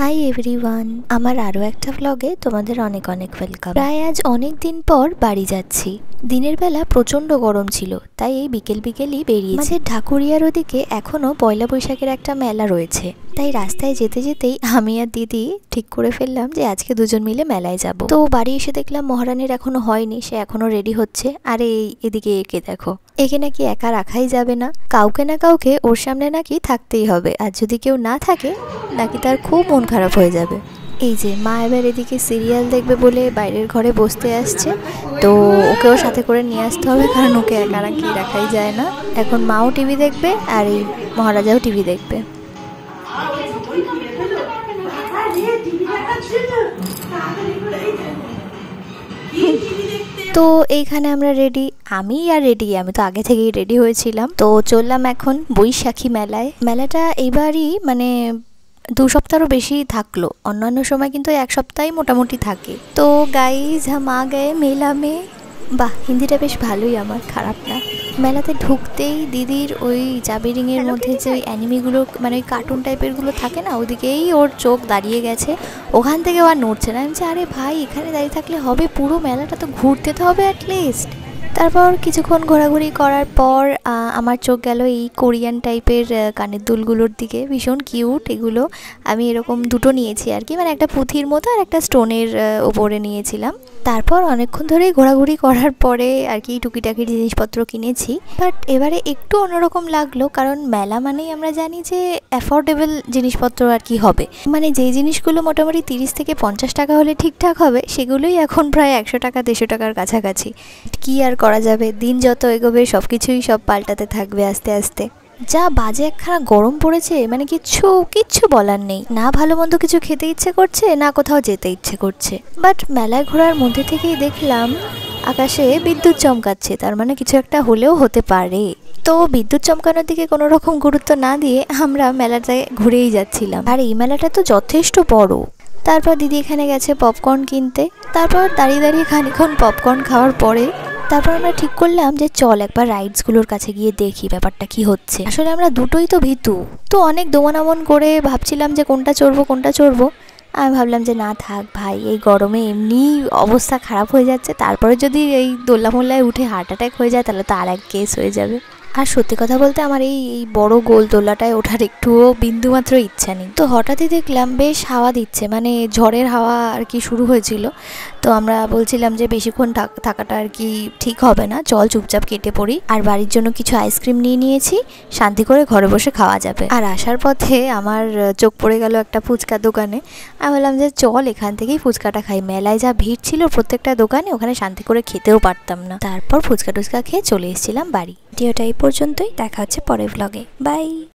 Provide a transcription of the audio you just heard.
Hi everyone, আমার আরও একটা ব্লগে তোমাদের অনেক অনেক ওয়েলকাম। প্রায় আজ অনেক দিন পর বাড়ি যাচ্ছি। দিনের বেলা প্রচণ্ড গরম ছিল, তাই এই বিকেলই বেরিয়েছি। ঢাকুরিয়ার ওদিকে এখনও পয়লা বৈশাখের একটা মেলা রয়েছে, তাই রাস্তায় যেতে যেতেই আমি আর দিদি ঠিক করে ফেললাম যে আজকে দুজন মিলে মেলায় যাব। তো বাড়ি এসে দেখলাম মহারানীর এখনো হয়নি, সে এখনো রেডি হচ্ছে। আর এদিকে একে দেখো, একে নাকি একা রাখাই যাবে না, কাউকে না কাউকে ওর সামনে নাকি থাকতেই হবে, আর যদি কেউ না থাকে নাকি তার খুব মন খারাপ হয়ে যাবে। এই যে মা এবার এদিকে সিরিয়াল দেখবে বলে বাইরের ঘরে বসতে আসছে, তো ওকেও সাথে করে নিয়ে আসতে হবে, কারণ ওকে একা নাকি রাখাই যায় না। এখন মাও টিভি দেখবে আর এই মহারাজাও টিভি দেখবে। তো এইখানে আমরা রেডি, আমি তো আগে থেকেই রেডি হয়েছিলাম। তো চললাম এখন বৈশাখী মেলায়। মেলাটা এইবারই মানে 2 সপ্তাহেরও বেশি থাকলো, অন্যান্য সময় কিন্তু 1 সপ্তাহই মোটামুটি থাকে। তো গাইজ হাম আ গয়ে মেলা মে। বাহ, হিন্দিটা বেশ ভালোই আমার, খারাপ না। মেলাতে ঢুকতেই দিদির ওই জাবিরিংয়ের মধ্যে যে ওই অ্যানিমিগুলো মানে ওই কার্টুন টাইপেরগুলো থাকে না, ওদিকেই ওর চোখ দাঁড়িয়ে গেছে, ওখান থেকে আর নড়ছে না। আমি বলছি আরে ভাই, এখানে দাঁড়িয়ে থাকলে হবে? পুরো মেলাটা তো ঘুরতে তো হবে অ্যাটলিস্ট। তারপর কিছুক্ষণ ঘোরাঘুরি করার পর আমার চোখ গেল এই কোরিয়ান টাইপের কানের দুলগুলোর দিকে, ভীষণ কিউট এগুলো। আমি এরকম দুটো নিয়েছি আর কি, মানে একটা পুঁথির মতো আর একটা স্টোনের ওপরে নিয়েছিলাম। তারপর অনেকক্ষণ ধরেই ঘোরাঘুরি করার পরে আর কি টুকিটাকি জিনিসপত্র কিনেছি। বাট এবারে একটু অন্যরকম লাগলো, কারণ মেলা মানেই আমরা জানি যে অ্যাফোর্ডেবল জিনিসপত্র আর কি হবে, মানে যে জিনিসগুলো মোটামুটি 30 থেকে 50 টাকা হলে ঠিকঠাক হবে, সেগুলোই এখন প্রায় 100 টাকা 150 টাকার কাছাকাছি। কি আর করা যাবে, দিন যত এগোবে সব কিছুই পাল্টাতে থাকবে আস্তে আস্তে। যা বাজে একখানা গরম পড়েছে, মানে কিচ্ছু বলার নেই। না ভালো মন্দ কিছু খেতে ইচ্ছে করছে, না কোথাও যেতে ইচ্ছে করছে। বাট মেলায় ঘোরার মধ্যে থেকেই দেখলাম আকাশে বিদ্যুৎ চমকাচ্ছে, তার মানে কিছু একটা হলেও হতে পারে। তো বিদ্যুৎ চমকানোর দিকে কোনো রকম গুরুত্ব না দিয়ে আমরা মেলাটায় ঘুরেই যাচ্ছিলাম। আর এই মেলাটা তো যথেষ্ট বড়। তারপর দিদি এখানে গেছে পপকর্ন কিনতে। তারপর দাঁড়িয়ে খানিকক্ষণ পপকর্ন খাওয়ার পরে তারপর আমরা ঠিক করলাম যে চল একবার রাইডসগুলোর কাছে গিয়ে দেখি ব্যাপারটা কি হচ্ছে। আসলে আমরা দুটোই তো ভীতু, তো অনেক দোমনামন করে ভাবছিলাম যে কোনটা চড়বো। আমি ভাবলাম যে না থাক ভাই, এই গরমে এমনি অবস্থা খারাপ হয়ে যাচ্ছে, তারপরে যদি এই দোল্লা মোল্লায় উঠে হার্ট অ্যাটাক হয়ে যায় তাহলে তো আর এক কেস হয়ে যাবে। আর সত্যি কথা বলতে আমার এই বড় গোল দোল্লাটায় ওঠার একটুও বিন্দুমাত্র ইচ্ছা নেই। তো হঠাৎই দেখলাম বেশ হাওয়া দিচ্ছে, মানে ঝড়ের হাওয়া আর কি শুরু হয়েছিল। তো আমরা বলছিলাম যে বেশিক্ষণ থাকাটা আর কি ঠিক হবে না, চল চুপচাপ কেটে পড়ি। আর বাড়ির জন্য কিছু আইসক্রিম নিয়ে নিয়েছি, শান্তি করে ঘরে বসে খাওয়া যাবে। আর আসার পথে আমার চোখ পড়ে গেল একটা ফুচকা দোকানে। আমি বললাম যে চল এখান থেকেই ফুচকাটা খাই। মেলায় যা ভিড় ছিল প্রত্যেকটা দোকানে, ওখানে শান্তি করে খেতেও পারতাম না। তারপর ফুচকা টুচকা খেয়ে চলে এসেছিলাম বাড়ি। ভিডিওটা এই পর্যন্তই, দেখা হচ্ছে পরের ব্লগে। বাই।